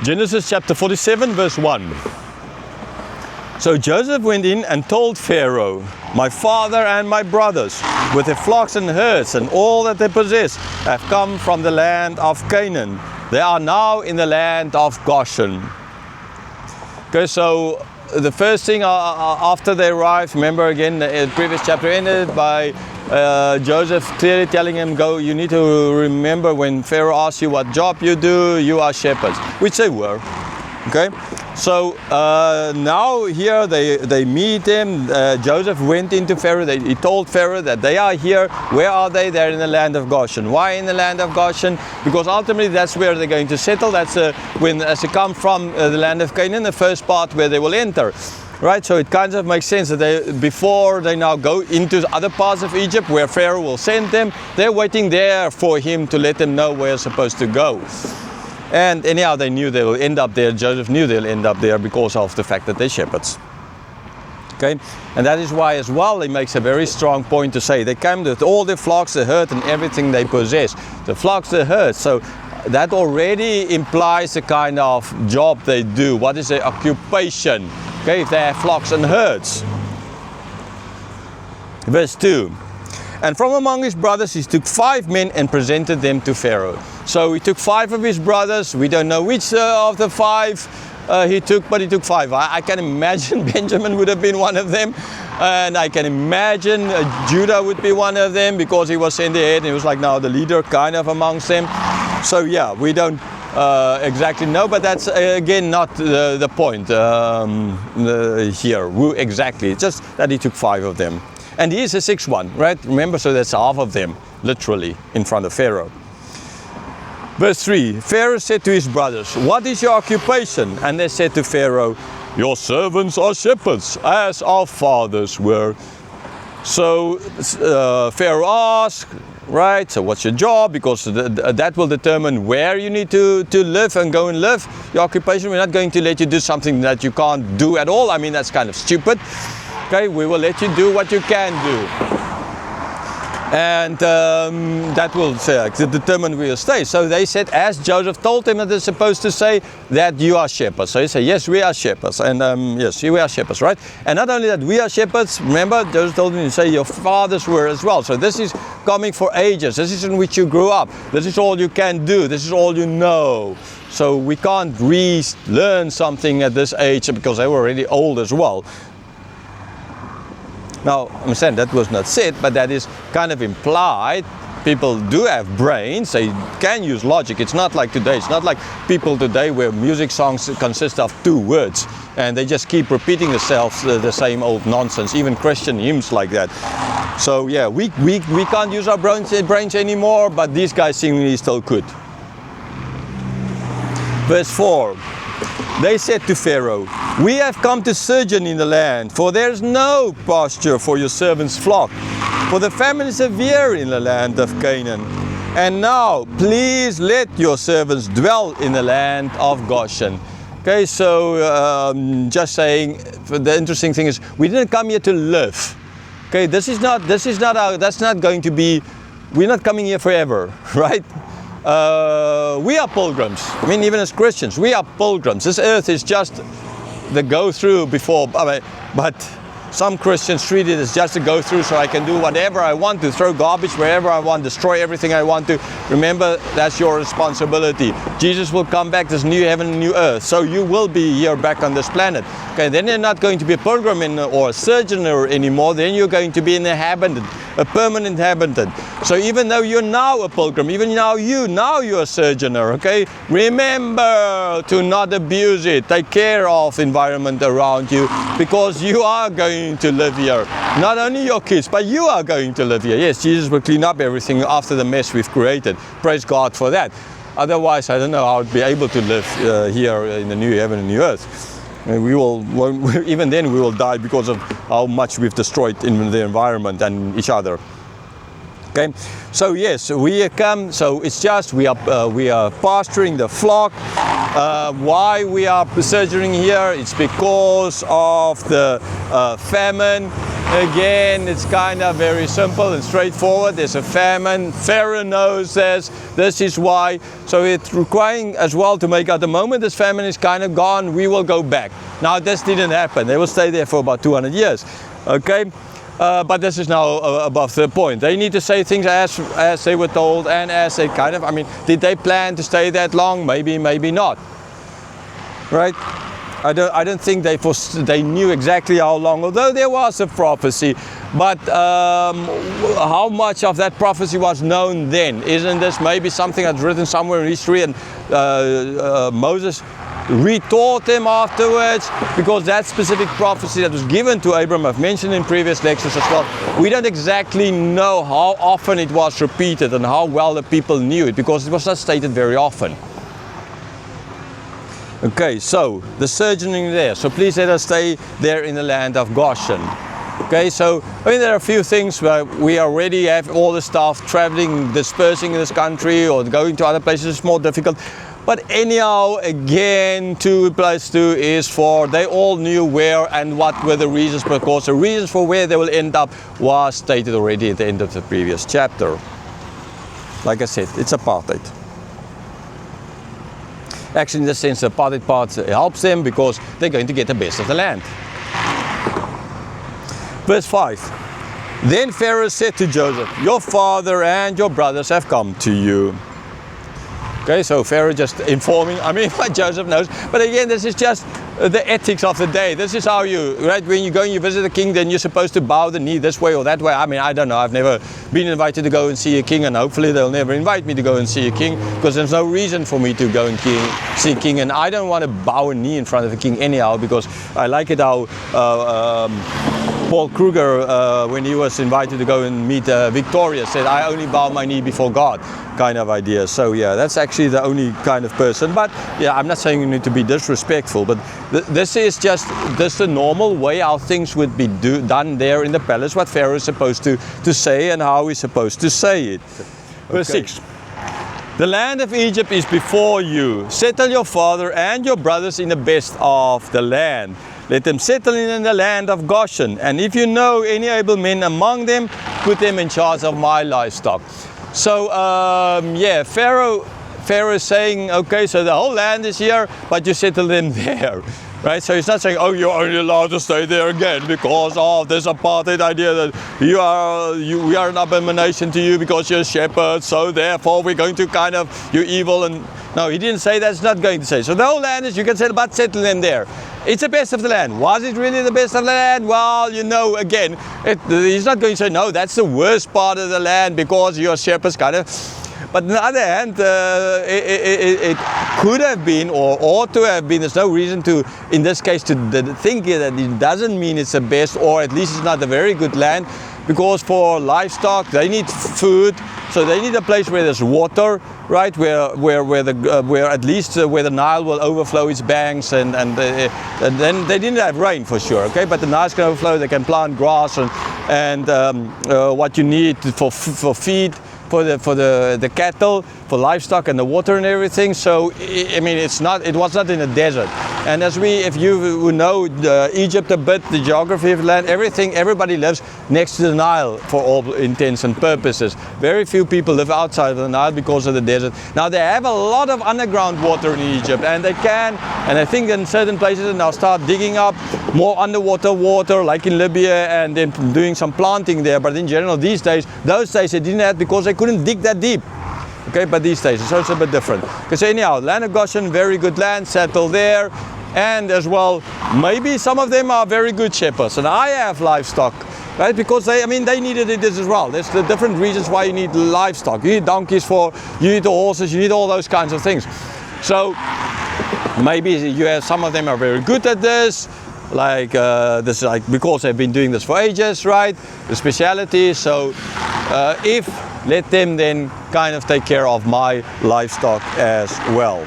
Genesis chapter 47 verse 1. So Joseph went in and told Pharaoh, "My father and my brothers, with their flocks and herds and all that they possess, have come from the land of Canaan. They are now in the land of Goshen." Okay, so the first thing after they arrived, remember again, the previous chapter ended by Joseph clearly telling him, you need to remember when Pharaoh asks you what job you do, you are shepherds, which they were. Okay, so now here they meet him. Joseph went into Pharaoh. He told Pharaoh that they are here. Where are they? They're in the land of Goshen. Why in the land of Goshen? Because ultimately that's where they're going to settle. That's as they come from the land of Canaan, the first part where they will enter. Right, so it kind of makes sense that before they now go into other parts of Egypt where Pharaoh will send them, they're waiting there for him to let them know where they're supposed to go. And anyhow, they knew they will end up there. Joseph knew they'll end up there because of the fact that they're shepherds. Okay, and that is why as well he makes a very strong point to say they came with all their flocks, the herd, and everything they possess. The flocks, the herd. So that already implies the kind of job they do. What is their occupation? Okay, if they have flocks and herds. Verse 2. And from among his brothers he took 5 men and presented them to Pharaoh. So he took 5 of his brothers. We don't know which of the 5 he took, but he took 5. I can imagine Benjamin would have been one of them. And I can imagine Judah would be one of them because he was sent ahead and he was like now the leader kind of amongst them. So yeah, we don't exactly know, but that's again not the point here. Who exactly? It's just that he took 5 of them. And he is the 6th one, right? Remember, so that's half of them, literally, in front of Pharaoh. Verse 3, Pharaoh said to his brothers, "What is your occupation?" And they said to Pharaoh, "Your servants are shepherds, as our fathers were." So Pharaoh asked, right, so what's your job? Because that will determine where you need to live and go and live. Your occupation, we're not going to let you do something that you can't do at all. I mean, that's kind of stupid. Okay, we will let you do what you can do. And that will determine where you stay. So they said, as Joseph told them that they're supposed to say, that you are shepherds. So he said, yes, we are shepherds. And yes, we are shepherds, right? And not only that we are shepherds, remember, Joseph told them to say your fathers were as well. So this is coming for ages. This is in which you grew up. This is all you can do. This is all you know. So we can't relearn something at this age because they were already old as well. Now, I'm saying that was not said, but that is kind of implied. People do have brains, they can use logic. It's not like today. It's not like people today where music songs consist of 2 words and they just keep repeating themselves the same old nonsense, even Christian hymns like that. So yeah, we can't use our brains anymore, but these guys seemingly still could. Verse 4. They said to Pharaoh, "We have come to sojourn in the land, for there is no pasture for your servants' flock, for the famine is severe in the land of Canaan. And now, please let your servants dwell in the land of Goshen." Okay, so just saying, the interesting thing is, we didn't come here to live. Okay, that's not going to be, we're not coming here forever, right? We are pilgrims. I mean, even as Christians, we are pilgrims. This earth is just the go-through before, but some Christians treat it as just a go-through so I can do whatever I want to, throw garbage wherever I want, destroy everything I want to. Remember, that's your responsibility. Jesus will come back, this new heaven and new earth, so you will be here back on this planet. Okay, then you're not going to be a pilgrim or a sojourner anymore, then you're going to be an inhabitant, a permanent inhabitant. So even though you're now a pilgrim, even now you're a sojourner, okay? Remember to not abuse it. Take care of the environment around you, because you are going to live here. Not only your kids, but you are going to live here. Yes, Jesus will clean up everything after the mess we've created. Praise God for that. Otherwise, I don't know how I'd be able to live here in the new heaven and new earth. And even then we will die because of how much we've destroyed in the environment and each other. Okay, so yes, we come. So it's just we are pasturing the flock. Why we are sojourning here? It's because of the famine. Again, it's kind of very simple and straightforward. There's a famine. Pharaoh knows this is why. So it's requiring as well to make out the moment this famine is kind of gone, we will go back. Now this didn't happen. They will stay there for about 200 years. Okay? But this is now above the point. They need to say things as they were told and as they kind of, I mean, did they plan to stay that long? Maybe, maybe not. Right? I don't think they knew exactly how long, although there was a prophecy. But how much of that prophecy was known then? Isn't this maybe something that's written somewhere in history and Moses retaught them afterwards? Because that specific prophecy that was given to Abram, I've mentioned in previous lectures as well, we don't exactly know how often it was repeated and how well the people knew it, because it was not stated very often. Okay, so the sojourning there. So please let us stay there in the land of Goshen. Okay, so I mean there are a few things where we already have all the stuff traveling, dispersing in this country or going to other places is more difficult. But anyhow, again, 2+2 is 4. They all knew where and what were the reasons, because the reasons for where they will end up was stated already at the end of the previous chapter. Like I said, it's apartheid. Actually, in the sense, the apartheid part helps them because they're going to get the best of the land. Verse 5. Then Pharaoh said to Joseph, your father and your brothers have come to you. Okay, so Pharaoh just informing, I mean, Joseph knows, but again, this is just the ethics of the day. This is how you, right, when you go and you visit a king, then you're supposed to bow the knee this way or that way. I mean, I don't know, I've never been invited to go and see a king, and hopefully they'll never invite me to go and see a king, because there's no reason for me to go and see a king, and I don't want to bow a knee in front of a king anyhow, because I like it how Paul Kruger, when he was invited to go and meet Victoria, said, I only bow my knee before God, kind of idea. So yeah, that's actually the only kind of person. But yeah, I'm not saying you need to be disrespectful, but this is just the normal way how things would be done there in the palace, what Pharaoh is supposed to say and how he's supposed to say it. Okay. Verse 6. The land of Egypt is before you. Settle your father and your brothers in the best of the land. Let them settle in the land of Goshen. And if you know any able men among them, put them in charge of my livestock. So, yeah, Pharaoh is saying, okay, so the whole land is here, but you settle them there. Right? So he's not saying, oh, you're only allowed to stay there again because of this apartheid idea that we are an abomination to you because you're shepherds, so therefore we're going to kind of, you're evil. And no, he didn't say that's not going to say. So the whole land is, you can settle, but settle them there. It's the best of the land. Was it really the best of the land? Well, you know, again, he's not going to say, no, that's the worst part of the land because you're shepherds, kind of. But on the other hand, it could have been or ought to have been, there's no reason to, in this case, to think that it doesn't mean it's the best, or at least it's not a very good land, because for livestock, they need food, so they need a place where there's water, right, where at least where the Nile will overflow its banks, and then they didn't have rain for sure, okay, but the Nile can overflow, they can plant grass and what you need for feed, for the cattle, for livestock and the water and everything. So I mean, it was not in a desert. And if you know Egypt a bit, the geography of the land, everybody lives next to the Nile for all intents and purposes. Very few people live outside of the Nile because of the desert. Now they have a lot of underground water in Egypt, and they can, and I think in certain places they now start digging up more underwater water, like in Libya, and then doing some planting there. But in general, those days they didn't have, because they couldn't dig that deep. Okay, but these days, so it's a bit different. Okay, so anyhow, land of Goshen, very good land, settle there. And as well, maybe some of them are very good shepherds, and I have livestock, right? Because they needed it as well. There's the different reasons why you need livestock. You need donkeys you need the horses, you need all those kinds of things. So maybe you have, some of them are very good at this, because they've been doing this for ages, right? The speciality. So let them then kind of take care of my livestock as well.